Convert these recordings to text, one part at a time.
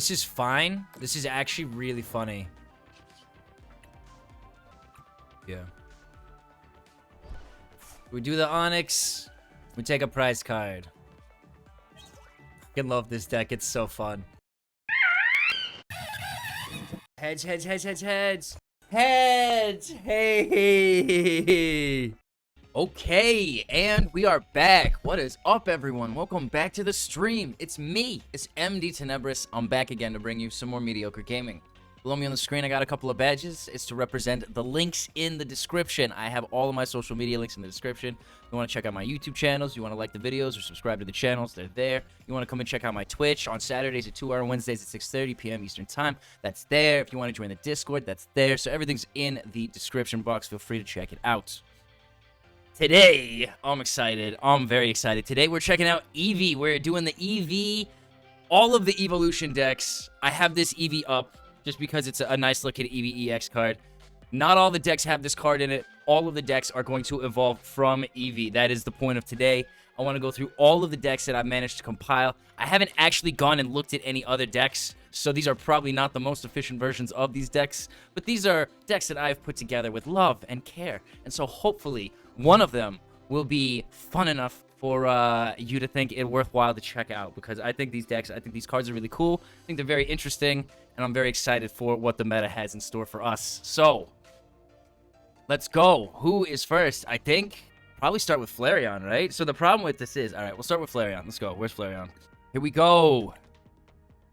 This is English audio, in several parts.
This is fine. This is actually really funny. Yeah. We do the Onyx. We take a prize card. I love this deck. It's so fun. Heads, heads, heads, heads, heads. Heads! Hey! Okay, and we are back. What is up, everyone? Welcome back to the stream. It's me. It's MDTenebris. I'm back again to bring you some more mediocre gaming. Below me on the screen, I got a couple of badges. It's to represent the links in the description. I have all of my social media links in the description. You want to check out my YouTube channels, you want to like the videos or subscribe to the channels, they're there. You want to come and check out my Twitch on Saturdays at 2 hour, Wednesdays at 6:30 p.m. Eastern Time, that's there. If you want to join the Discord, that's there. So everything's in the description box. Feel free to check it out. Today, I'm excited. I'm very excited. Today, we're checking out Eevee. We're doing the Eevee, all of the Eeveelution decks. I have this Eevee up just because it's a nice looking Eevee EX card. Not all the decks have this card in it. All of the decks are going to evolve from Eevee. That is the point of today. I want to go through all of the decks that I've managed to compile. I haven't actually gone and looked at any other decks, so these are probably not the most efficient versions of these decks, but these are decks that I've put together with love and care, and so hopefully one of them will be fun enough for you to think it worthwhile to check out, because I think these cards are really cool. I think they're very interesting, and I'm very excited for what the meta has in store for us. So, let's go. Who is first? I think probably start with Flareon, right? So the problem with this is, all right, we'll start with Flareon. Let's go. Where's Flareon? Here we go.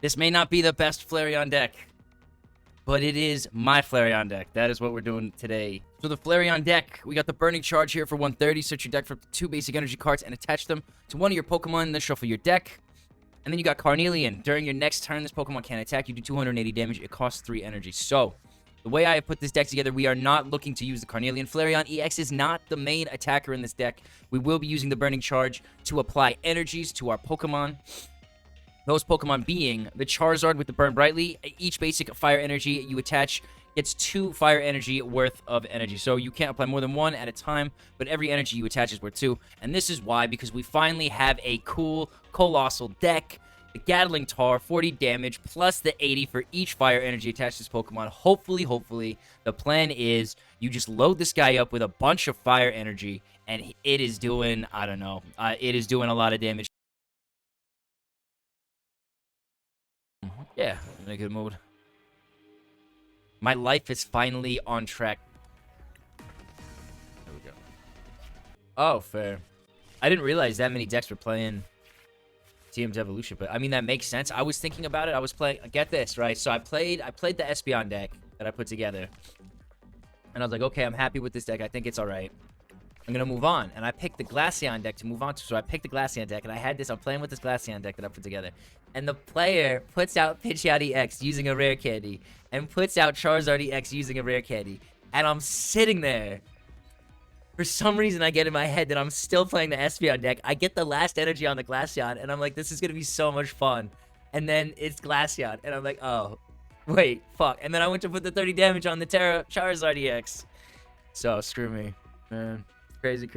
This may not be the best Flareon deck, but it is my Flareon deck. That is what we're doing today. So the Flareon deck, we got the Burning Charge here for 130. Search your deck for 2 basic energy cards and attach them to one of your Pokemon, then shuffle your deck. And then you got Carnelian. During your next turn, this Pokemon can attack. You do 280 damage. It costs 3 energy. So, the way I have put this deck together, we are not looking to use the Carnelian. Flareon EX is not the main attacker in this deck. We will be using the Burning Charge to apply energies to our Pokemon. Those Pokemon being the Charizard with the Burn Brightly. Each basic fire energy you attach gets 2 fire energy worth of energy. So you can't apply more than 1 at a time, but every energy you attach is worth 2. And this is why, because we finally have a cool Colossal deck. The Gatling Tar, 40 damage, plus the 80 for each fire energy attached to this Pokemon. Hopefully, the plan is you just load this guy up with a bunch of fire energy, and it is doing, I don't know, it is doing a lot of damage. Yeah, I'm in a good mood. My life is finally on track. There we go. Oh, fair. I didn't realize that many decks were playing TM's Evolution, but I mean, that makes sense. I was thinking about it. I was playing, get this, right? So I played the Espeon deck that I put together. And I was like, okay, I'm happy with this deck. I think it's all right. I'm going to move on. And I picked the Glaceon deck to move on to. So I picked the Glaceon deck, and I'm playing with this Glaceon deck that I put together. And the player puts out Pidgeot EX using a rare candy, and puts out Charizard EX using a rare candy. And I'm sitting there. For some reason, I get in my head that I'm still playing the Espeon deck. I get the last energy on the Glaceon, and I'm like, this is going to be so much fun. And then it's Glaceon, and I'm like, oh, wait, fuck. And then I went to put the 30 damage on the Charizard EX. So, screw me, man. Crazy.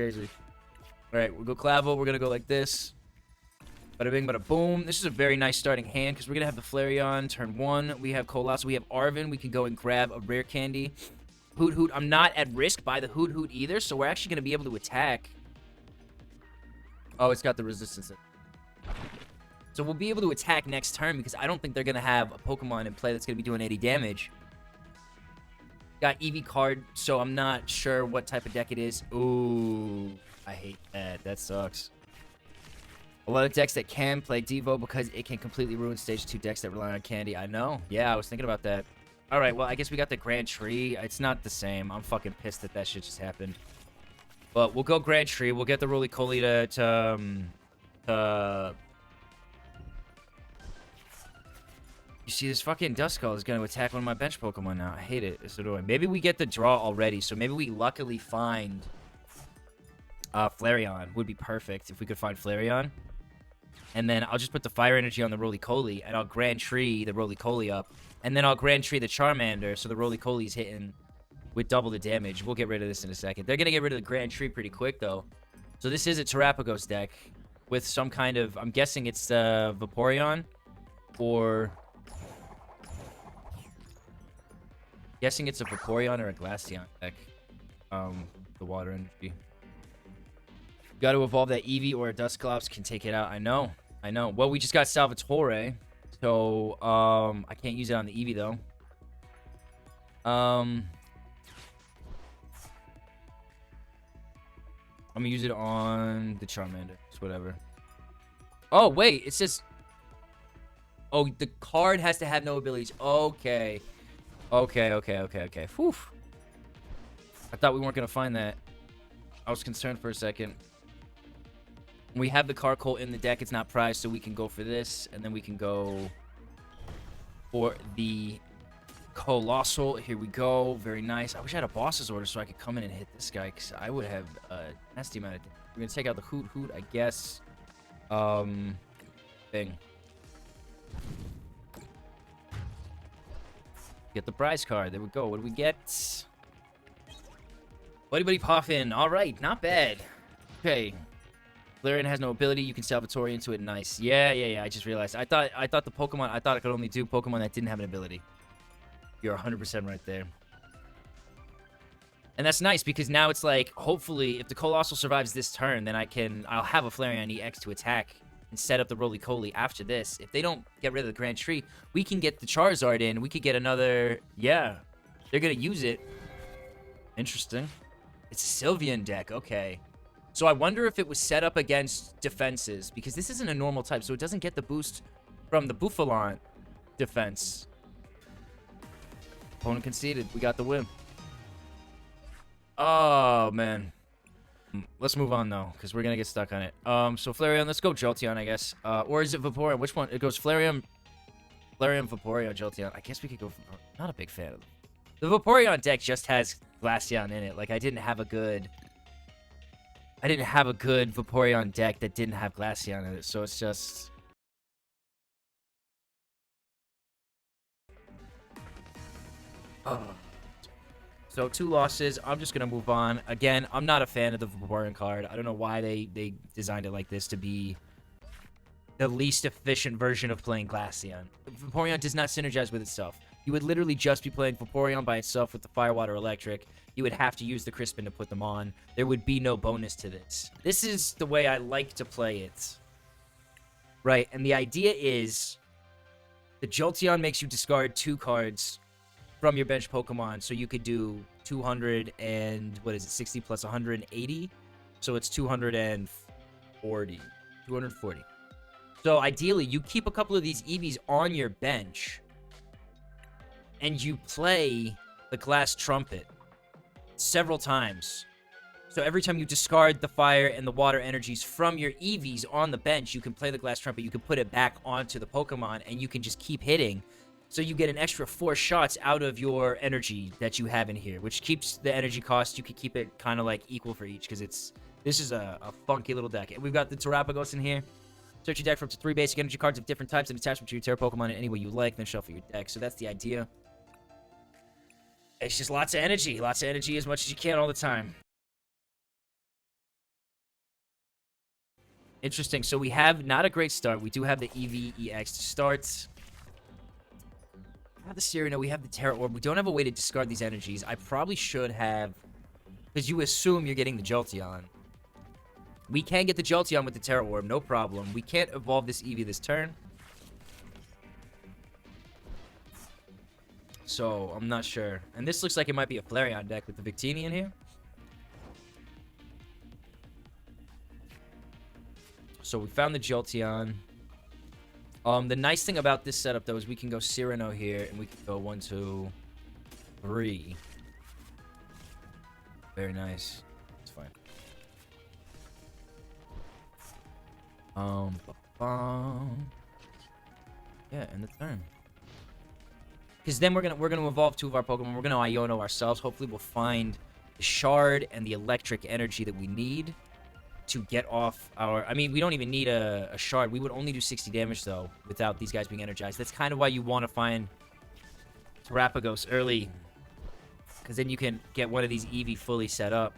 All right, we'll go Clavel. We're going to go like this. Bada bing, bada boom. This is a very nice starting hand because we're going to have the Flareon turn 1. We have Colossal. We have Arven. We can go and grab a rare candy. Hoot Hoot. I'm not at risk by the Hoot Hoot either, so we're actually going to be able to attack. Oh, it's got the resistance. So we'll be able to attack next turn because I don't think they're going to have a Pokemon in play that's going to be doing 80 damage. Got Eevee card, so I'm not sure what type of deck it is. Ooh, I hate that. That sucks. A lot of decks that can play Devo because it can completely ruin Stage 2 decks that rely on candy. I know. Yeah, I was thinking about that. Alright, well, I guess we got the Grand Tree. It's not the same. I'm fucking pissed that shit just happened. But we'll go Grand Tree. We'll get the Roly-Poly to You see, this fucking Duskull is going to attack one of my bench Pokemon now. I hate it. It's annoying. Maybe we get the draw already, so maybe we luckily find Flareon. Would be perfect if we could find Flareon. And then I'll just put the Fire Energy on the Roly-Poly, and I'll Grand Tree the Roly-Poly up. And then I'll Grand Tree the Charmander, so the Roly-Poly's hitting with double the damage. We'll get rid of this in a second. They're going to get rid of the Grand Tree pretty quick, though. So this is a Terapagos deck with some kind of... I'm guessing it's Vaporeon or... Guessing it's a Vaporeon or a Glaceon deck. The water energy. Got to evolve that Eevee or a Dusclops can take it out. I know. Well, we just got Salvatore, so I can't use it on the Eevee though. I'm gonna use it on the Charmander. It's whatever. Oh wait, it says. Oh, the card has to have no abilities. Okay. Whew. I thought we weren't gonna find that. I was concerned for a second. We have the Carcoal in the deck. It's not prized, so we can go for this, and then we can go for the Colossal. Here we go. Very nice. I wish I had a boss's order so I could come in and hit this guy, because I would have a nasty amount of... We're going to take out the Hoot, I guess. Thing. Get the prize card. There we go. What do we get? Buddy Poffin. All right. Not bad. Okay. Flareon has no ability. You can Salvatore into it. Nice. Yeah. I just realized. I thought the Pokemon... I thought I could only do Pokemon that didn't have an ability. You're 100% right there. And that's nice because now it's like, hopefully, if the Colossal survives this turn, then I'll have a Flareon EX to attack and set up the Roly-Coly after this. If they don't get rid of the Grand Tree, we can get the Charizard in. We could get another... Yeah. They're going to use it. Interesting. It's a Sylveon deck. Okay. So I wonder if it was set up against defenses, because this isn't a normal type, so it doesn't get the boost from the Buffalon defense. Opponent conceded. We got the win. Oh, man. Let's move on, though, because we're going to get stuck on it. So Flareon, let's go Jolteon, I guess. Or is it Vaporeon? Which one? It goes Flareon, Vaporeon, Jolteon. I guess we could go... Not a big fan of them. The Vaporeon deck just has Glaceon in it. Like, I didn't have a good Vaporeon deck that didn't have Glaceon in it, so it's just... So 2 losses. I'm just going to move on. Again, I'm not a fan of the Vaporeon card. I don't know why they designed it like this to be the least efficient version of playing Glaceon. Vaporeon does not synergize with itself. You would literally just be playing Vaporeon by itself with the Fire, Water, Electric. You would have to use the Crispin to put them on. There would be no bonus to this. This is the way I like to play it. Right, and the idea is the Jolteon makes you discard 2 cards from your bench Pokemon, so you could do 200 and, what is it, 60 plus 180? So it's 240. So ideally, you keep a couple of these Eevees on your bench, and you play the Glass Trumpet several times. So every time you discard the fire and the water energies from your Eevees on the bench, you can play the Glass Trumpet, you can put it back onto the Pokemon, and you can just keep hitting. So you get an extra 4 shots out of your energy that you have in here, which keeps the energy cost. You could keep it kind of like equal for each, because this is a funky little deck. And we've got the Terrapagos in here. Search your deck for up to 3 basic energy cards of different types and attach them to your Terra Pokemon in any way you like, then shuffle your deck. So that's the idea. It's just lots of energy as much as you can all the time. Interesting. So we have not a great start. We do have the Eevee EX to start. We have the Cyrano, we have the Terra Orb. We don't have a way to discard these energies. I probably should have, because you assume you're getting the Jolteon. We can get the Jolteon with the Terra Orb, no problem. We can't evolve this Eevee this turn. So, I'm not sure. And this looks like it might be a Flareon deck with the Victini in here. So, we found the Jolteon. The nice thing about this setup, though, is we can go Cyrano here, and we can go 1, 2, 3. Very nice. It's fine. Yeah, end the turn. Because then we're gonna evolve 2 of our Pokemon. We're gonna Iono ourselves. Hopefully, we'll find the Shard and the Electric energy that we need to get off our... I mean, we don't even need a Shard. We would only do 60 damage, though, without these guys being energized. That's kind of why you want to find Terrapagos early, because then you can get one of these Eevee fully set up.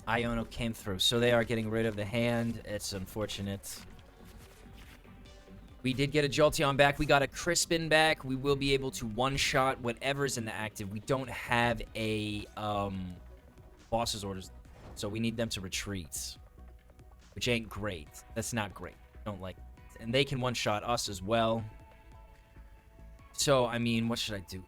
Iono came through, so they are getting rid of the hand. It's unfortunate. We did get a Jolteon back. We got a Crispin back. We will be able to one-shot whatever's in the active. We don't have a boss's orders, so we need them to retreat, which ain't great. That's not great. Don't like it. And they can one-shot us as well. So, I mean, what should I do?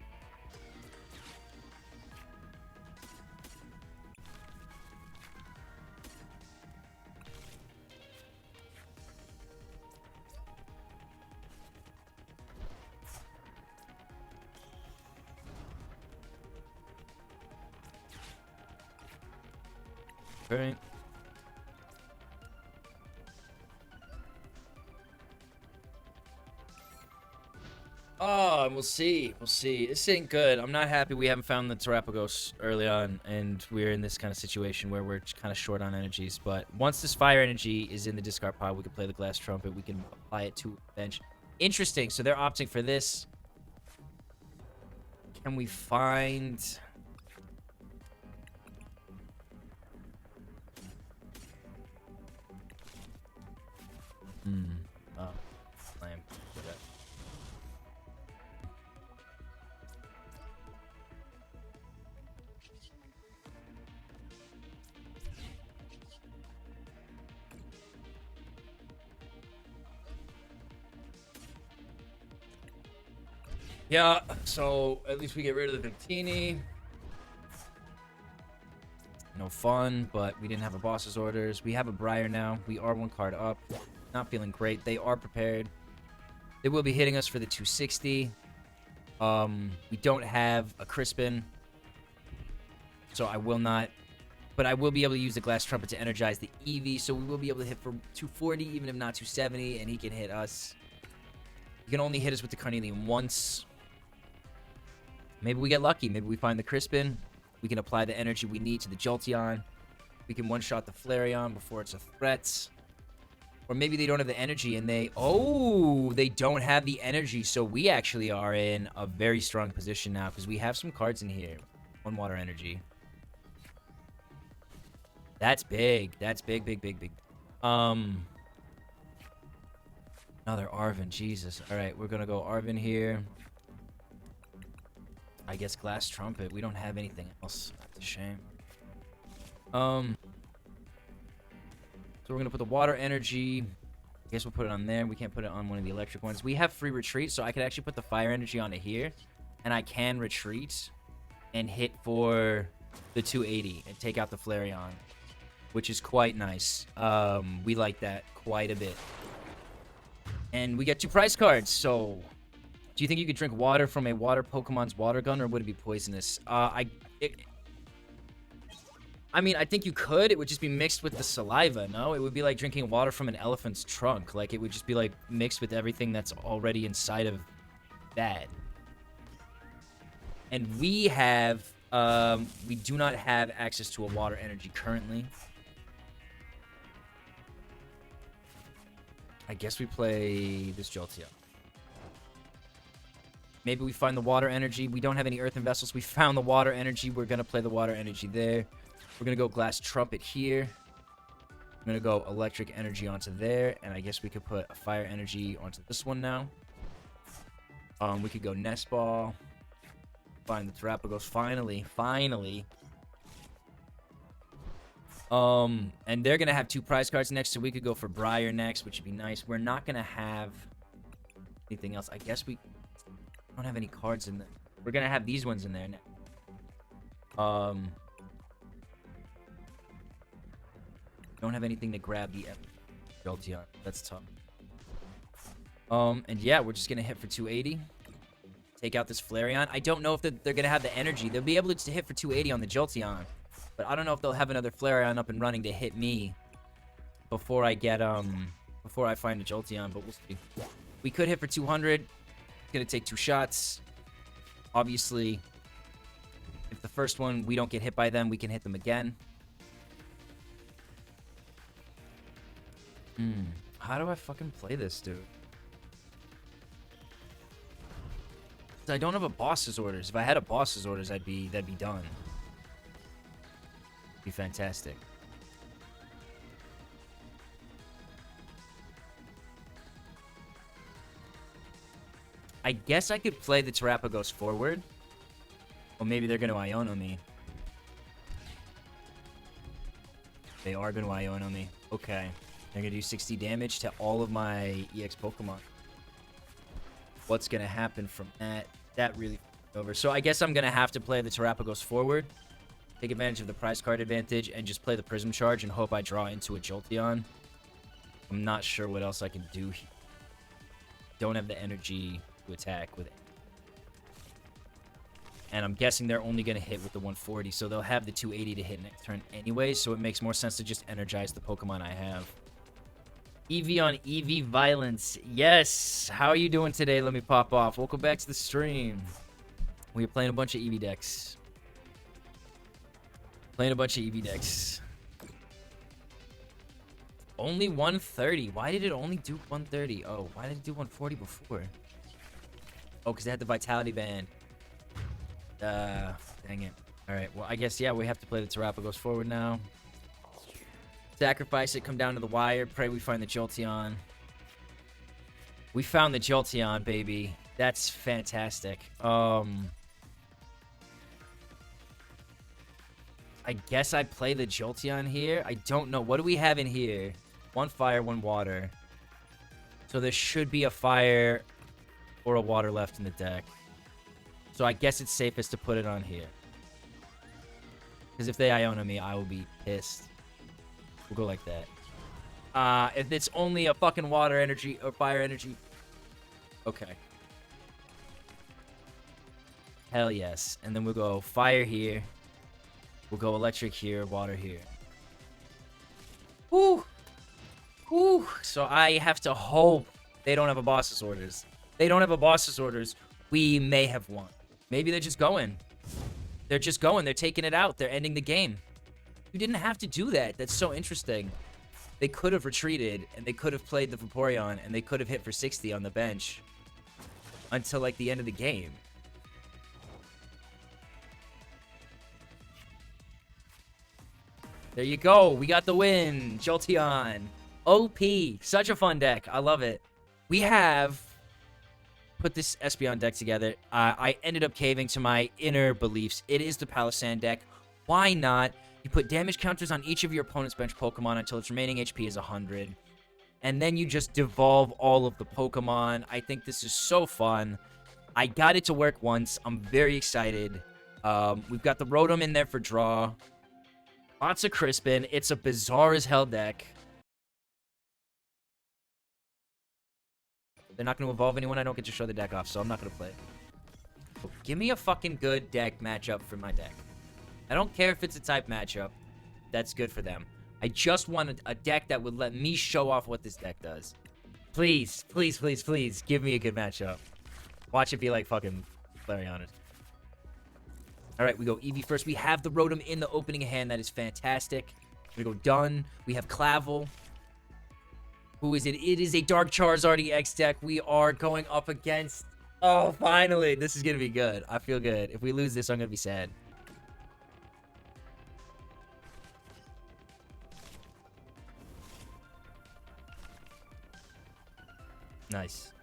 Right. Oh, we'll see. We'll see. This ain't good. I'm not happy we haven't found the Terapagos early on, and we're in this kind of situation where we're kind of short on energies. But once this fire energy is in the discard pile, we can play the Glass Trumpet. We can apply it to a bench. Interesting. So they're opting for this. Can we find... Oh, lame. Okay. Yeah, so at least we get rid of the Victini. No fun, but we didn't have a boss's orders. We have a Briar now. We are one card up. Not feeling great. They are prepared. They will be hitting us for the 260. We don't have a Crispin, so I will not. But I will be able to use the Glass Trumpet to energize the Eevee, so we will be able to hit for 240, even if not 270, and he can hit us. He can only hit us with the Carnelian once. Maybe we get lucky. Maybe we find the Crispin. We can apply the energy we need to the Jolteon. We can one-shot the Flareon before it's a threat. Or maybe they don't have the energy and they... Oh, they don't have the energy. So we actually are in a very strong position now because we have some cards in here. One water energy. That's big. That's big, big, big, big. Another Arven. Jesus. All right, we're going to go Arven here. I guess Glass Trumpet. We don't have anything else. That's a shame. So we're going to put the water energy. I guess we'll put it on there. We can't put it on one of the electric ones. We have free retreat, so I could actually put the fire energy onto here. And I can retreat and hit for the 280 and take out the Flareon, which is quite nice. We like that quite a bit. And we get 2 prize cards, so... Do you think you could drink water from a water Pokemon's water gun, or would it be poisonous? I mean, I think you could. It would just be mixed with the saliva, no? It would be like drinking water from an elephant's trunk. Like, it would just be, like, mixed with everything that's already inside of that. And we have, we do not have access to a water energy currently. I guess we play this Jolteon. Maybe we find the water energy. We don't have any earthen vessels. We found the water energy. We're going to play the water energy there. We're going to go Glass Trumpet here. I'm going to go electric energy onto there. And I guess we could put a fire energy onto this one now. We could go Nest Ball. Find the Terapagos. Finally. And they're going to have 2 prize cards next. So we could go for Briar next, which would be nice. We're not going to have anything else. I guess we... don't have any cards in there. We're gonna have these ones in there now. Don't have anything to grab the Jolteon. That's tough. And yeah, we're just gonna hit for 280. Take out this Flareon. I don't know if they're gonna have the energy. They'll be able to hit for 280 on the Jolteon, but I don't know if they'll have another Flareon up and running to hit me before I get before I find a Jolteon. But we'll see. We could hit for 200. Gonna take 2 shots. Obviously, if the first one we don't get hit by them, we can hit them again. How do I fucking play this, dude? I don't have a boss's orders. If I had a boss's orders, that'd be done. Be fantastic. I guess I could play the Terapagos forward. Or maybe they're going to Iono me. They are going to Iono me. Okay. They're going to do 60 damage to all of my EX Pokemon. What's going to happen from that? That really over. So I guess I'm going to have to play the Terapagos forward. Take advantage of the prize card advantage and just play the Prism Charge and hope I draw into a Jolteon. I'm not sure what else I can do here. Don't have the energy to attack with it. And I'm guessing they're only going to hit with the 140, so they'll have the 280 to hit next turn anyway, so it makes more sense to just energize the Pokemon I have. Eeveeon, Eevee Violence. Yes! How are you doing today? Let me pop off. Welcome back to the stream. We're playing a bunch of Eevee decks. Only 130. Why did it only do 130? Oh, why did it do 140 before? Oh, because they had the Vitality Band. Dang it. Alright, well, I guess, yeah, we have to play the Terapagos forward now. Sacrifice it, come down to the wire. Pray we find the Jolteon. We found the Jolteon, baby. That's fantastic. I guess I play the Jolteon here. I don't know. What do we have in here? 1 fire, 1 water. So there should be a fire or a water left in the deck. So I guess it's safest to put it on here. Because if they Iono me, I will be pissed. We'll go like that. If it's only a fucking water energy or fire energy. Okay. Hell yes. And then we'll go fire here. We'll go electric here, water here. Whew. Whew. So I have to hope they don't have a boss's orders. They don't have a boss's orders. We may have won. Maybe they're just going. They're just going. They're taking it out. They're ending the game. You didn't have to do that. That's so interesting. They could have retreated, and they could have played the Vaporeon, and they could have hit for 60 on the bench until, like, the end of the game. There you go. We got the win. Jolteon. OP. Such a fun deck. I love it. We have put this Espeon deck together. I ended up caving to my inner beliefs. It is the Palossand deck. Why not? You put damage counters on each of your opponent's bench Pokemon until its remaining HP is 100. And then you just devolve all of the Pokemon. I think this is so fun. I got it to work once. I'm very excited. We've got the Rotom in there for draw. Lots of Crispin. It's a bizarre as hell deck. They're not going to evolve anyone. I don't get to show the deck off, so I'm not going to play. So give me a fucking good deck matchup for my deck. I don't care if it's a type matchup. That's good for them. I just wanted a deck that would let me show off what this deck does. Please, please, please, please, give me a good matchup. Watch it be like fucking Flareon. Alright, we go Eevee first. We have the Rotom in the opening hand. That is fantastic. We go Dun. We have Clavel. Who is it? It is a Dark Charizard EX deck we are going up against. Oh, finally. This is going to be good. I feel good. If we lose this, I'm going to be sad. Nice.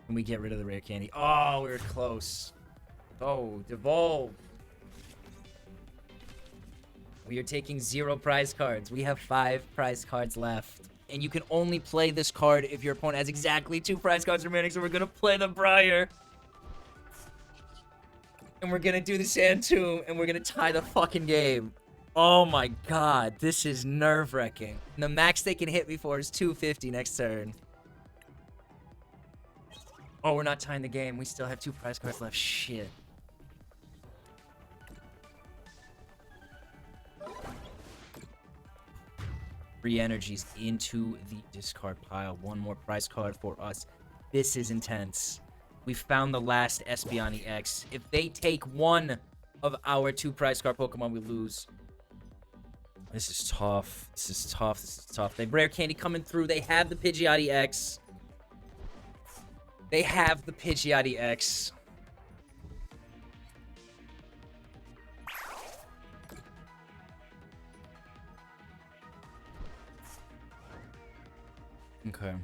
And we get rid of the rare candy. Oh, we were close. Oh, devolve. We are taking 0 prize cards. We have 5 prize cards left. And you can only play this card if your opponent has exactly 2 prize cards remaining. So we're going to play the Briar. And we're going to do the Sand Tomb. And we're going to tie the fucking game. Oh my god. This is nerve-wracking. The max they can hit me for is 250 next turn. Oh, we're not tying the game. We still have 2 prize cards left. Shit. Three energies into the discard pile. 1 more prize card for us. This is intense. We found the last Espeon EX. If they take 1 of our 2 prize card Pokemon, we lose. This is tough. This is tough. This is tough. They have rare candy coming through. They have the Pidgeot EX. They have the Pidgeot EX. Okay.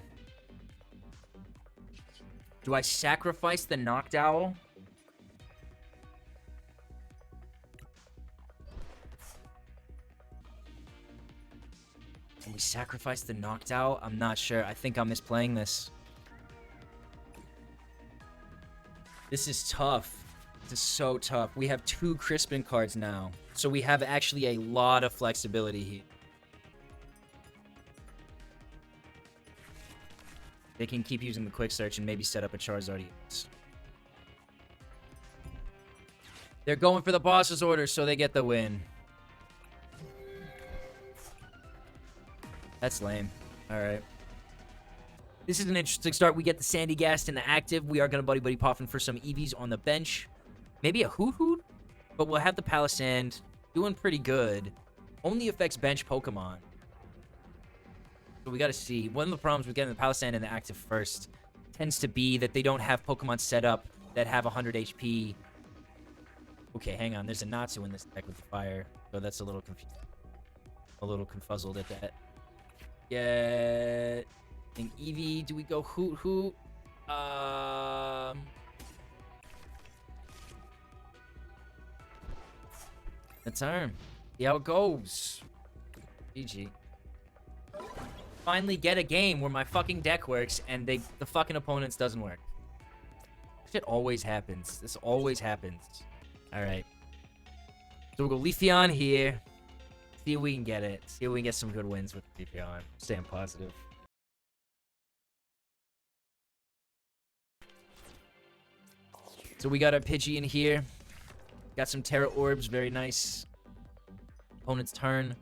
Do I sacrifice the Noctowl? Can we sacrifice the Noctowl? I'm not sure. I think I'm misplaying this. This is tough. This is so tough. We have 2 Crispin cards now. So we have actually a lot of flexibility here. They can keep using the quick search and maybe set up a Charizard EX. They're going for the boss's order, so they get the win. That's lame. Alright. This is an interesting start. We get the Sandygast in the active. We are going to buddy popping for some Eevees on the bench. Maybe a Hoot, but we'll have the Palisand doing pretty good. Only affects bench Pokemon. So we got to see. One of the problems with getting the Palisand in the active first tends to be that they don't have Pokemon set up that have 100 HP. Okay, hang on. There's a Natsu in this deck with the fire, so that's a little confused. A little confuzzled at that. Yeah. And Eevee, do we go Hoot? The turn. See how it goes. GG. Finally get a game where my fucking deck works and the fucking opponent's doesn't work. Shit always happens. This always happens. Alright. So we'll go Leafeon here. See if we can get it. See if we can get some good wins with Leafeon. Staying positive. So we got our Pidgey in here. Got some Terra Orbs. Very nice. Opponent's turn.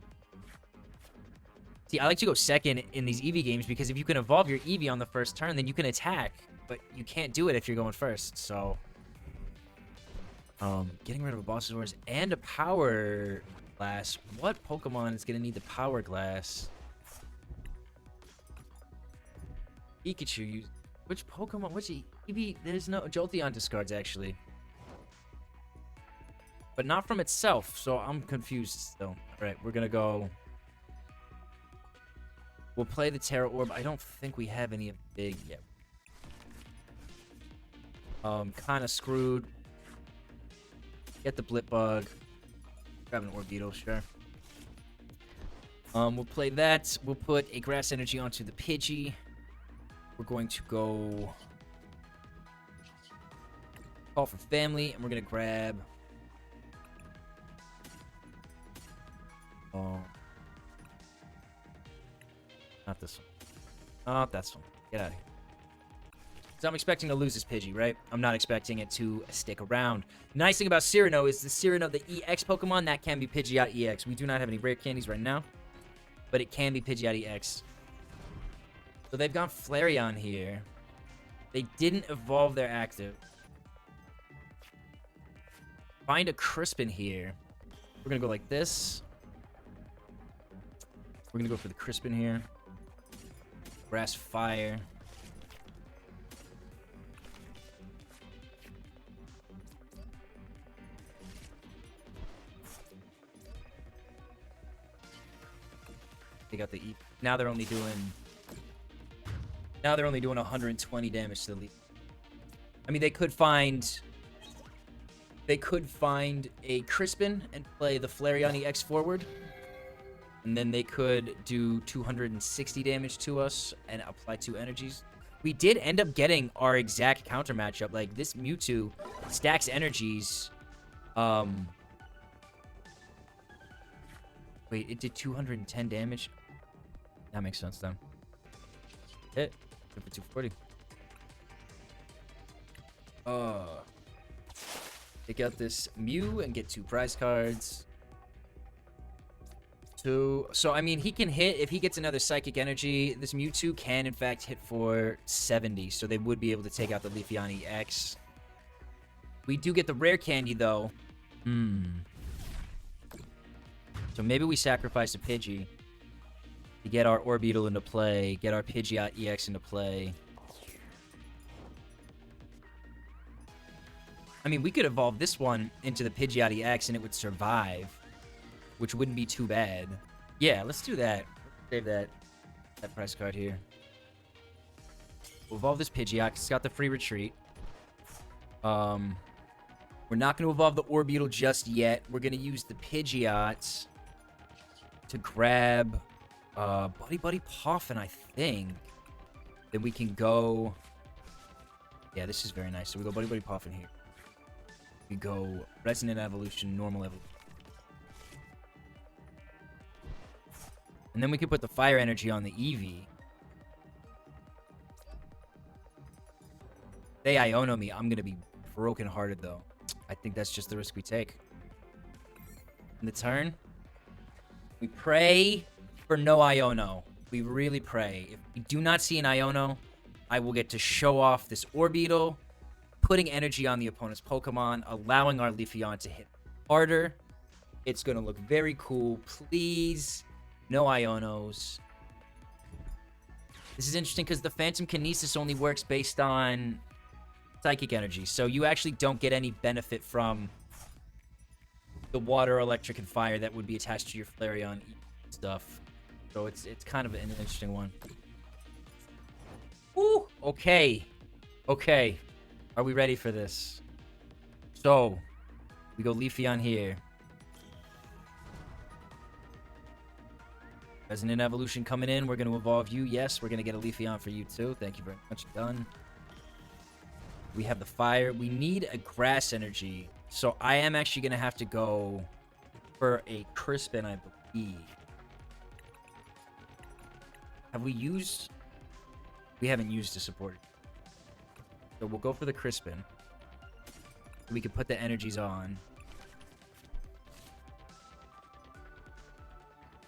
See, I like to go second in these Eevee games because if you can evolve your Eevee on the first turn, then you can attack. But you can't do it if you're going first. So, getting rid of a boss's orders and a Power Glass. What Pokemon is going to need the Power Glass? Pikachu. Which Pokemon? Which Eevee? There's no Jolteon discards, actually. But not from itself, so I'm confused still. Alright, we're going to go... We'll play the Terra Orb. I don't think we have any of the big yet. Kind of screwed. Get the Blipbug. Grab an Orbeetle, sure. We'll play that. We'll put a Grass Energy onto the Pidgey. We're going to go... Call for Family, and we're going to grab... Oh... Not this one. Oh, that's one. Get out of here. So I'm expecting to lose this Pidgey, right? I'm not expecting it to stick around. Nice thing about Cyrano is the Cyrano, the EX Pokemon, that can be Pidgeot EX. We do not have any rare candies right now, but it can be Pidgeot EX. So they've got Flareon here. They didn't evolve their active. Find a Crispin here. We're going to go like this. We're going to go for the Crispin here. Grass Fire. They got the E. Now they're only doing 120 damage to the Leaf. I mean, they could find a Crispin and play the Flareon EX forward. And then they could do 260 damage to us and apply 2 energies. We did end up getting our exact counter matchup. Like, this Mewtwo stacks energies. Wait, it did 210 damage? That makes sense, then. Hit. Good for 240. Take out this Mew and get 2 prize cards. So, I mean, he can hit. If he gets another Psychic Energy, this Mewtwo can, in fact, hit for 70. So they would be able to take out the Leafeon EX. We do get the rare candy, though. So maybe we sacrifice a Pidgey to get our Orbeetle into play, get our Pidgeot EX into play. I mean, we could evolve this one into the Pidgeot EX and it would survive. Which wouldn't be too bad. Yeah, let's do that. Save that price card here. We'll evolve this Pidgeot, 'cause it's got the free retreat. We're not going to evolve the Orbeetle just yet. We're going to use the Pidgeot to grab Buddy Poffin, I think. Then we can go... Yeah, this is very nice. So we go Buddy Poffin here. We go Resonant Evolution, Normal Evolution. And then we can put the Fire Energy on the Eevee. They Iono me. I'm going to be brokenhearted, though. I think that's just the risk we take. In the turn, we pray for no Iono. We really pray. If we do not see an Iono, I will get to show off this Orbeetle, putting energy on the opponent's Pokemon, allowing our Leafeon to hit harder. It's going to look very cool. Please, no Ionos. This is interesting because the Phantom Kinesis only works based on Psychic Energy, so you actually don't get any benefit from the Water, Electric, and Fire that would be attached to your Flareon stuff. So it's kind of an interesting one. Ooh, okay. Okay. Are we ready for this? So, we go Leafeon here. Resonant Evolution coming in. We're going to evolve you. Yes, we're going to get a Leafeon for you too. Thank you very much. Done. We have the Fire. We need a Grass Energy. So, I am actually going to have to go for a Crispin, I believe. Have we used... We haven't used a support. So we'll go for the Crispin. We can put the energies on.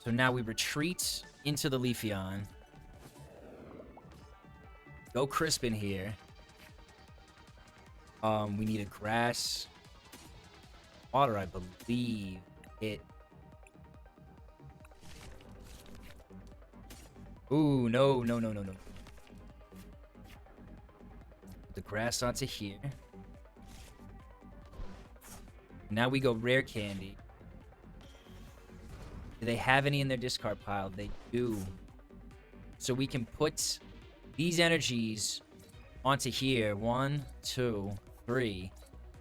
So now we retreat into the Leafeon. Go Crispin here. We need a Grass. Water, I believe. Ooh, no. Put the Grass onto here. Now we go Rare Candy. Do they have any in their discard pile? They do. So we can put these energies onto here. 1, 2, 3.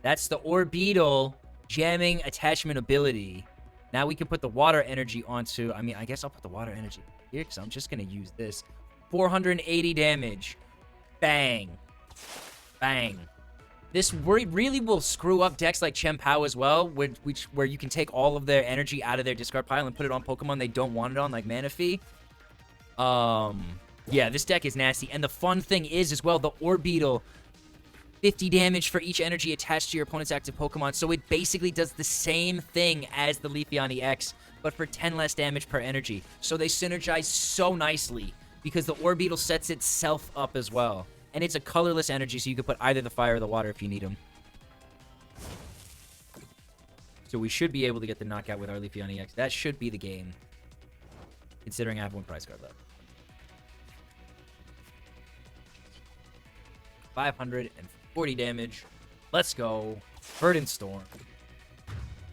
That's the Orbeetle jamming attachment ability. Now we can put the water energy onto... I mean, I guess I'll put the water energy here because I'm just going to use this. 480 damage. Bang. Bang. This really will screw up decks like Chien-Pao as well, where you can take all of their energy out of their discard pile and put it on Pokemon they don't want it on, like Manaphy. Yeah, this deck is nasty. And the fun thing is, as well, the Orbeetle, 50 damage for each energy attached to your opponent's active Pokemon. So it basically does the same thing as the Leafeon EX, but for 10 less damage per energy. So they synergize so nicely because the Orbeetle sets itself up as well. And it's a colorless energy, so you can put either the fire or the water if you need them. So we should be able to get the knockout with our Leafeon EX. That should be the game, considering I have one prize card left. 540 damage. Let's go. Verdant Storm.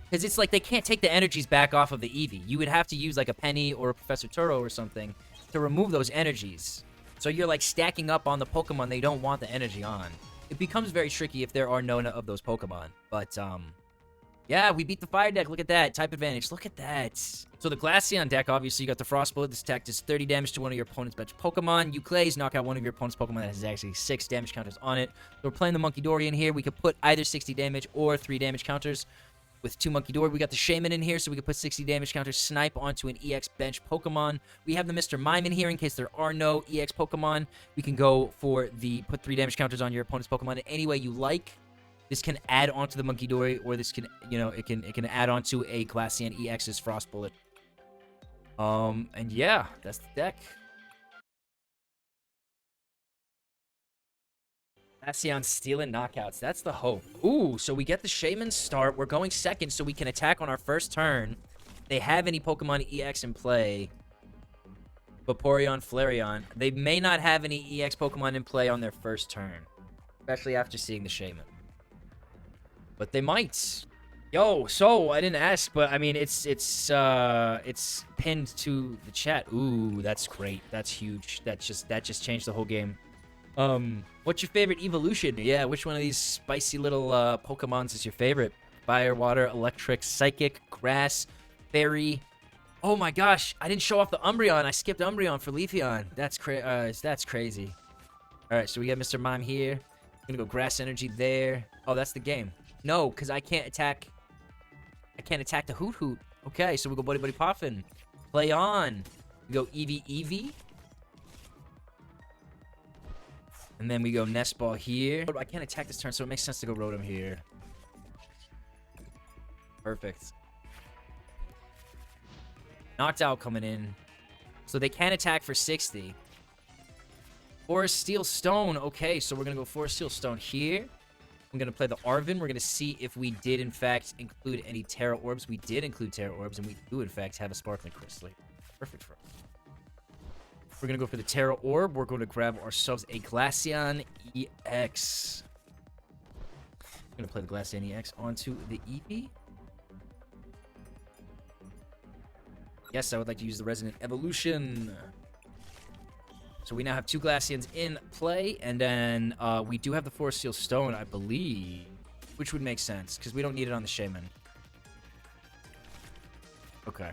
Because it's like they can't take the energies back off of the Eevee. You would have to use like a Penny or a Professor Turo or something to remove those energies. So you're like stacking up on the Pokemon they don't want the energy on. It becomes very tricky if there are none of those Pokemon. But, yeah, we beat the Fire deck. Look at that. Type advantage. Look at that. So the Glaceon deck, obviously, you got the Frostbolt. This attack does 30 damage to one of your opponent's bench Pokemon. You Glaze, knock out one of your opponent's Pokemon that has actually 6 damage counters on it. So we're playing the Monkey Dory in here. We could put either 60 damage or 3 damage counters. With 2 Monkey Dory, we got the Shaman in here, so we can put 60 damage counters, snipe onto an EX bench Pokemon. We have the Mr. Mime in here in case there are no EX Pokemon. We can go for the put 3 damage counters on your opponent's Pokemon in any way you like. This can add onto the Monkey Dory, or this can, you know, it can add onto a Glaceon EX's Frost Bullet. And yeah, that's the deck. Glaceon stealing knockouts. That's the hope. Ooh, so we get the Shaman start. We're going second, so we can attack on our first turn. They have any Pokemon EX in play. Vaporeon, Flareon. They may not have any EX Pokemon in play on their first turn, especially after seeing the Shaman. But they might. Yo, so I didn't ask, but I mean it's pinned to the chat. Ooh, that's great. That's huge. That just changed the whole game. What's your favorite evolution? Yeah, which one of these spicy little Pokemons is your favorite? Fire, water, electric, psychic, grass, fairy. Oh my gosh, I didn't show off the Umbreon. I skipped Umbreon for Leafeon. That's crazy. All right, so we got Mr. Mime here. I'm gonna go grass energy there. Oh, that's the game. No, because I can't attack. I can't attack the Hoot Hoot. Okay, so we go Buddy Buddy Poffin. Play on. We go Eevee. And then we go Nest Ball here. I can't attack this turn, so it makes sense to go Rotom here. Perfect. Knocked Out coming in. So they can attack for 60. Forest Steel Stone. Okay, so we're going to go Forest Steel Stone here. I'm going to play the Arven. We're going to see if we did, in fact, include any Terra Orbs. We did include Terra Orbs, and we do, in fact, have a Sparkling Crystal. Perfect for us. We're going to go for the Terra Orb. We're going to grab ourselves a Glaceon EX. I'm going to play the Glaceon EX onto the Eevee. Yes, I would like to use the Resonant Evolution. So we now have 2 Glaceons in play, and then we do have the Forest Steel Stone, I believe, which would make sense, because we don't need it on the Shaman. Okay.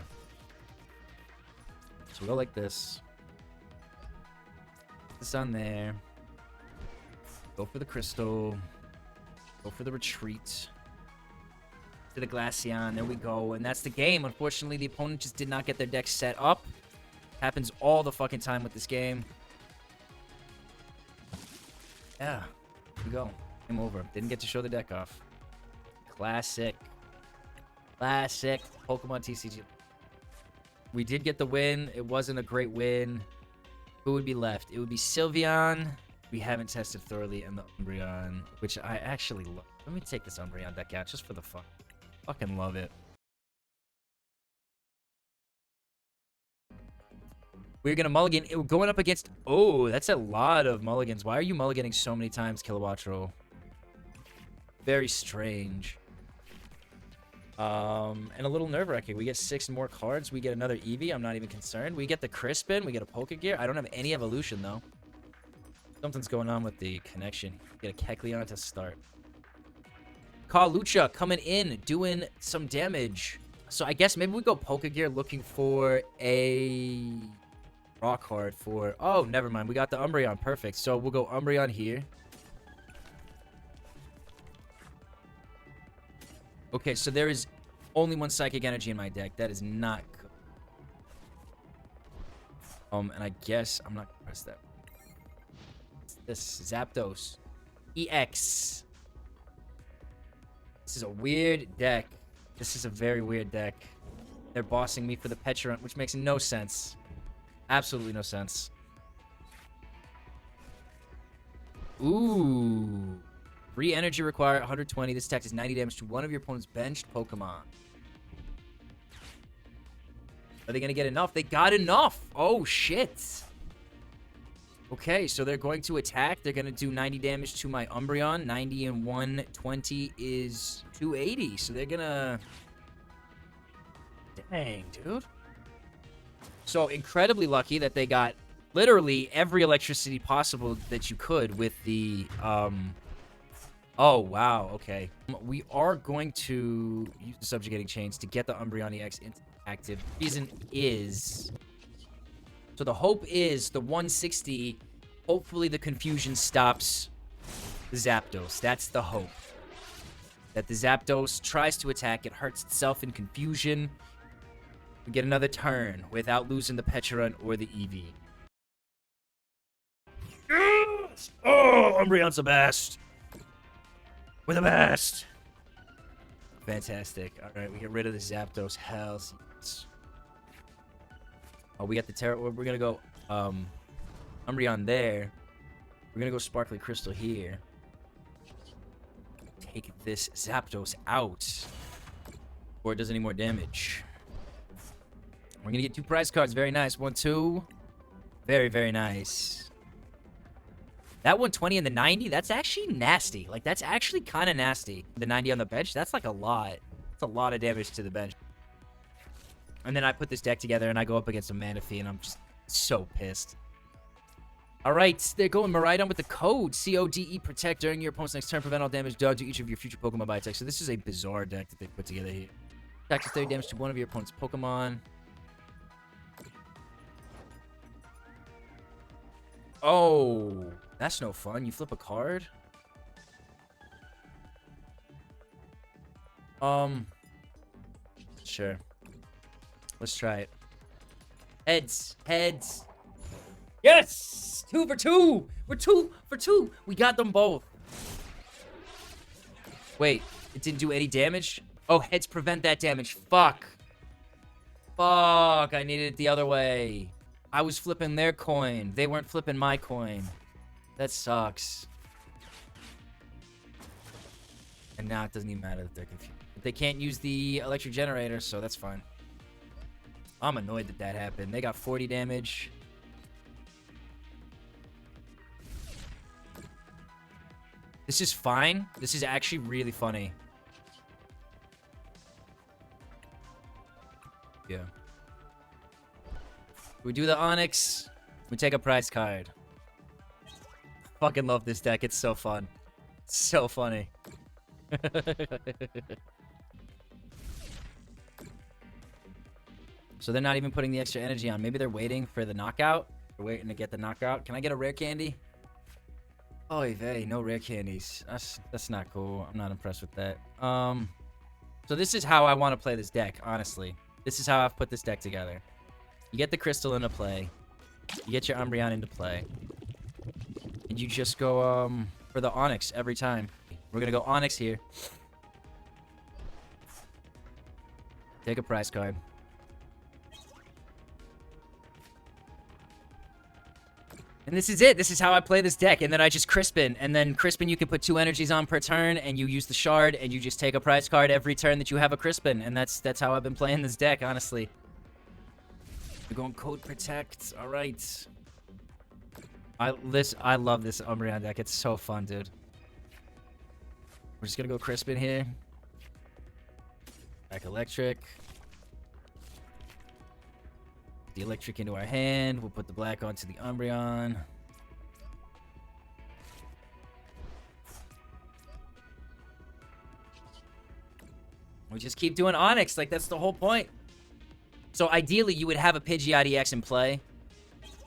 So we go like this. This on there. Go for the Crystal. Go for the Retreat. To the Glaceon. There we go. And that's the game. Unfortunately, the opponent just did not get their deck set up. Happens all the fucking time with this game. Yeah. Here we go. Game over. Didn't get to show the deck off. Classic. Classic Pokemon TCG. We did get the win. It wasn't a great win. Who would be left? It would be Sylveon. We haven't tested thoroughly, and the Umbreon, which I actually love. Let me take this Umbreon deck out just for the fun. Fucking love it. We're gonna mulligan. We're going up against... Oh, that's a lot of mulligans. Why are you mulliganing so many times, Kilowattrel? Very strange. And a little nerve-wracking. We get 6 more cards. We get another Eevee. I'm not even concerned. We get the Crispin. We get a Pokegear. I don't have any evolution, though. Something's going on with the connection. Get a Kecleon to start. Kalucha coming in, doing some damage. So I guess maybe we go Pokegear looking for a raw card for... Oh, never mind. We got the Umbreon. Perfect. So we'll go Umbreon here. Okay, so there is only 1 Psychic Energy in my deck. That is not good. And I guess I'm not gonna press that. This Zapdos EX. This is a weird deck. This is a very weird deck. They're bossing me for the Pecharunt, which makes no sense. Absolutely no sense. Ooh. Free energy required 120. This attack does 90 damage to one of your opponent's benched Pokemon. Are they going to get enough? They got enough. Oh, shit. Okay, so they're going to attack. They're going to do 90 damage to my Umbreon. 90 and 120 is 280. So they're going to... Dang, dude. So incredibly lucky that they got literally every electricity possible that you could with the... Oh, wow. Okay. We are going to use the Subjugating Chains to get the Umbreon EX active. The reason is... So the hope is the 160, hopefully the confusion stops the Zapdos. That's the hope. That the Zapdos tries to attack, it hurts itself in confusion. We get another turn without losing the Pecharunt or the Eevee. Yes! Oh, Umbreon's the best. We're the best. Fantastic. All right, we get rid of the Zapdos. Hell yes. Oh, we got the Terra Orb. We're going to go Umbreon there. We're going to go Sparkly Crystal here. Take this Zapdos out. Before it does any more damage. We're going to get 2 prize cards. Very nice. 1, 2. Very, very nice. That 120 and the 90, that's actually nasty. Like, that's actually kind of nasty. The 90 on the bench, that's like a lot. That's a lot of damage to the bench. And then I put this deck together and I go up against a Manaphy and I'm just so pissed. All right, they're going Miraidon with the code CODE protect during your opponent's next turn. Prevent all damage done to each of your future Pokemon by attack. So this is a bizarre deck that they put together here. Attack does 30 damage to one of your opponent's Pokemon. Oh, that's no fun. You flip a card. Sure. Let's try it. Heads. Heads. Yes! 2 for 2! We're 2 for 2! We got them both. Wait, it didn't do any damage? Oh, heads prevent that damage. Fuck. Fuck, I needed it the other way. I was flipping their coin. They weren't flipping my coin. That sucks. And now it doesn't even matter that they're confused. But they can't use the electric generator, so that's fine. I'm annoyed that that happened. They got 40 damage. This is fine. This is actually really funny. Yeah. We do the Onyx. We take a prize card. Fucking love this deck. It's so fun. It's so funny. So they're not even putting the extra energy on. Maybe they're waiting for the knockout. They're waiting to get the knockout. Can I get a rare candy? Oh, vey, no rare candies. That's not cool. I'm not impressed with that. So this is how I want to play this deck, honestly. This is how I've put this deck together. You get the crystal into play. You get your Umbreon into play. And you just go for the Onyx every time. We're going to go Onyx here. Take a prize card. And this is it. This is how I play this deck. And then I just Crispin. And then Crispin, you can put 2 energies on per turn. And you use the shard. And you just take a prize card every turn that you have a Crispin. And that's how I've been playing this deck, honestly. We're going Code Protect. All right. I love this Umbreon deck. It's so fun, dude. We're just going to go Crispin here. Back Electric. The electric into our hand. We'll put the black onto the Umbreon. We just keep doing Onyx. Like, that's the whole point. So, ideally, you would have a Pidgeot EX in play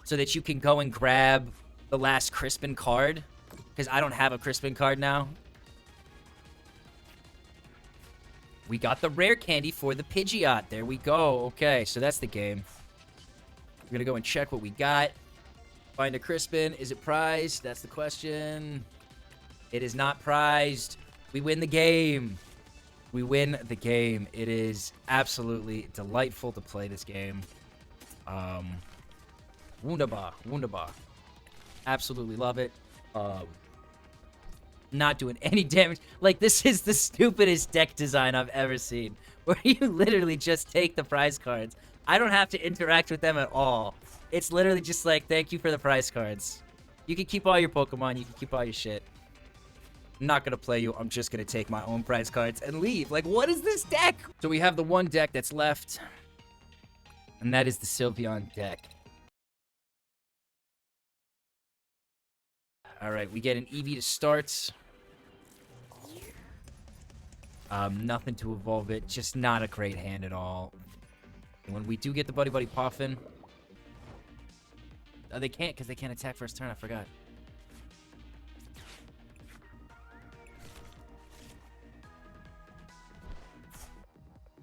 so that you can go and grab the last Crispin card. Because I don't have a Crispin card now. We got the rare candy for the Pidgeot. There we go. Okay, so that's the game. We're going to go and check what we got. Find a Crispin. Is it prized? That's the question. It is not prized. We win the game. We win the game. It is absolutely delightful to play this game. Wunderbar. Wunderbar. Absolutely love it. Not doing any damage. Like, this is the stupidest deck design I've ever seen. Where you literally just take the prize cards. I don't have to interact with them at all. It's literally just like, thank you for the prize cards. You can keep all your Pokemon. You can keep all your shit. I'm not going to play you. I'm just going to take my own prize cards and leave. Like, what is this deck? So we have the one deck that's left. And that is the Sylveon deck. All right, we get an Eevee to start. Nothing to evolve it. Just not a great hand at all. When we do get the Buddy Buddy Poffin... they can't, because they can't attack first turn. I forgot.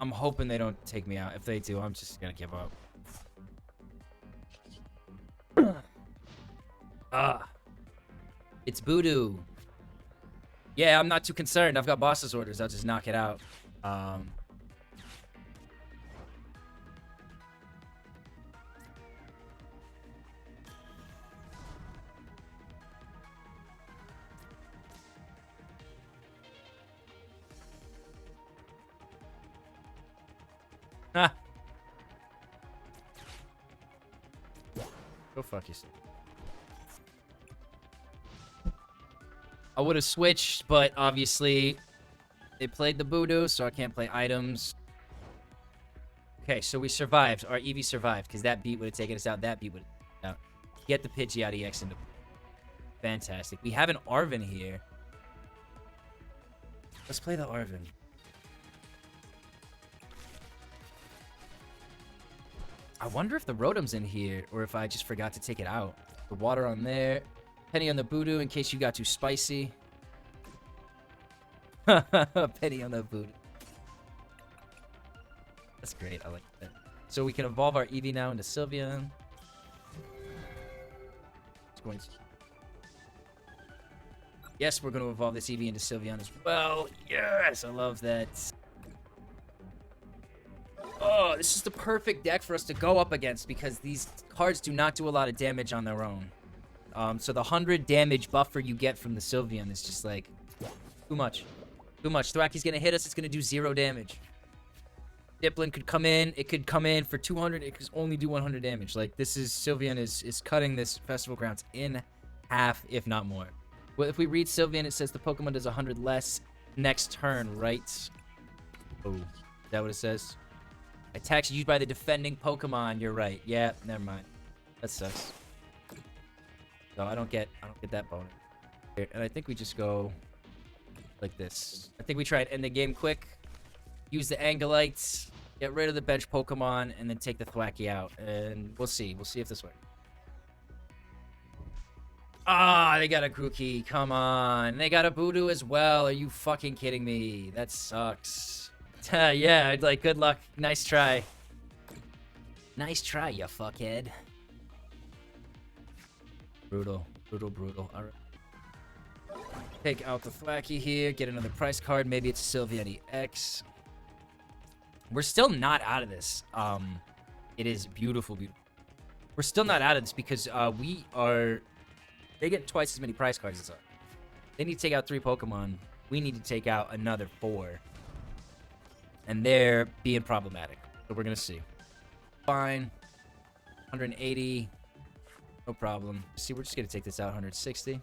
I'm hoping they don't take me out. If they do, I'm just going to give up. It's Voodoo. Yeah, I'm not too concerned. I've got boss's orders. I'll just knock it out. Ah. Go fuck yourself. I would have switched, but obviously they played the Voodoo, so I can't play items. Okay, so we survived. Our Eevee survived, because that beat would have taken us out. That beat would have taken us out. Get the Pidgeot EX into... Fantastic. We have an Arven here. Let's play the Arven. I wonder if the Rotom's in here, or if I just forgot to take it out. The water on there. Penny on the Voodoo in case you got too spicy. Penny on the Voodoo. That's great. I like that. So we can evolve our Eevee now into Sylveon. Yes, we're going to evolve this Eevee into Sylveon as well. Yes, I love that. Oh, this is the perfect deck for us to go up against because these cards do not do a lot of damage on their own. So the 100 damage buffer you get from the Sylveon is just like too much. Too much. Thwacky's going to hit us. It's going to do 0 damage. Dipplin could come in. It could come in for 200. It could only do 100 damage. Like, this is... Sylveon is cutting this Festival Grounds in half, if not more. Well, if we read Sylveon, it says the Pokemon does 100 less next turn, right? Oh, is that what it says? Attacks used by the defending Pokemon. You're right. Yeah, never mind. That sucks. So I don't get that bonus. And I think we just go like this. I think we try and end the game quick. Use the Angelites, get rid of the bench Pokemon, and then take the Thwacky out. And we'll see. We'll see if this works. Ah, they got a Grookey. Come on. They got a Voodoo as well. Are you fucking kidding me? That sucks. Yeah, like, good luck. Nice try. Nice try, you fuckhead. Brutal. Brutal, brutal. All right. Take out the Thwacky here. Get another price card. Maybe it's Sylveon EX. We're still not out of this. It is beautiful, beautiful. We're still not out of this because we are... They get twice as many prize cards as us. They need to take out 3 Pokemon. We need to take out another 4. And they're being problematic. So we're going to see. Fine. 180. No problem. See, we're just going to take this out. 160.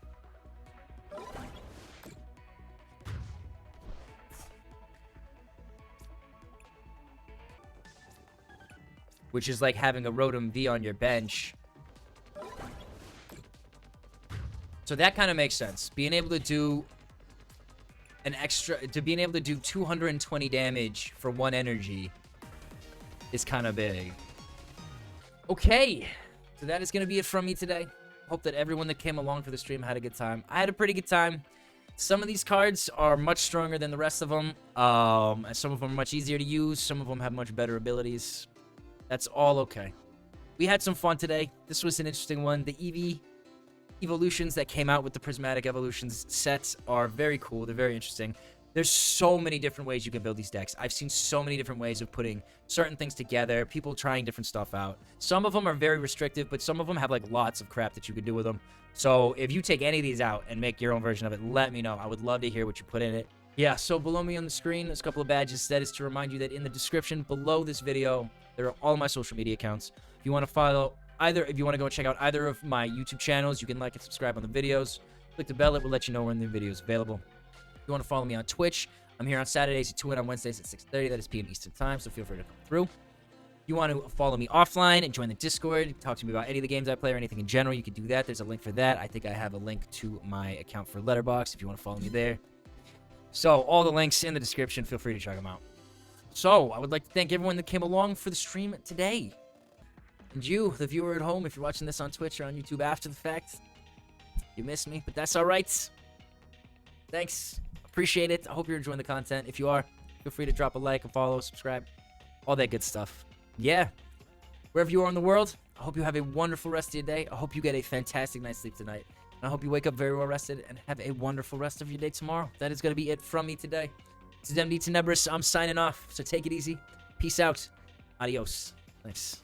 Which is like having a Rotom V on your bench. So that kind of makes sense. Being able to do an extra... being able to do 220 damage for 1 energy is kind of big. Okay. So that is going to be it from me today. Hope that everyone that came along for the stream had a good time. I had a pretty good time. Some of these cards are much stronger than the rest of them. And some of them are much easier to use. Some of them have much better abilities. That's all okay. We had some fun today. This was an interesting one. The Eeveelutions that came out with the Prismatic Evolutions sets are very cool. They're very interesting. There's so many different ways you can build these decks. I've seen so many different ways of putting certain things together, people trying different stuff out. Some of them are very restrictive, but some of them have like lots of crap that you could do with them. So if you take any of these out and make your own version of it, let me know. I would love to hear what you put in it. Yeah, so below me on the screen, there's a couple of badges. That is to remind you that in the description below this video, there are all my social media accounts. If you want to follow either, if you want to go check out either of my YouTube channels, you can like and subscribe on the videos. Click the bell, it will let you know when the video is available. If you want to follow me on Twitch, I'm here on Saturdays at 2 and on Wednesdays at 6:30. That is PM Eastern Time, so feel free to come through. If you want to follow me offline and join the Discord, talk to me about any of the games I play or anything in general, you can do that. There's a link for that. I think I have a link to my account for Letterboxd if you want to follow me there. So, all the links in the description. Feel free to check them out. So, I would like to thank everyone that came along for the stream today. And you, the viewer at home, if you're watching this on Twitch or on YouTube after the fact, you missed me, but that's all right. Thanks. Appreciate it. I hope you're enjoying the content. If you are, feel free to drop a like, a follow, subscribe, all that good stuff. Yeah. Wherever you are in the world, I hope you have a wonderful rest of your day. I hope you get a fantastic night's sleep tonight. And I hope you wake up very well rested and have a wonderful rest of your day tomorrow. That is going to be it from me today. This is MDTenebris. I'm signing off, so take it easy. Peace out. Adios. Thanks.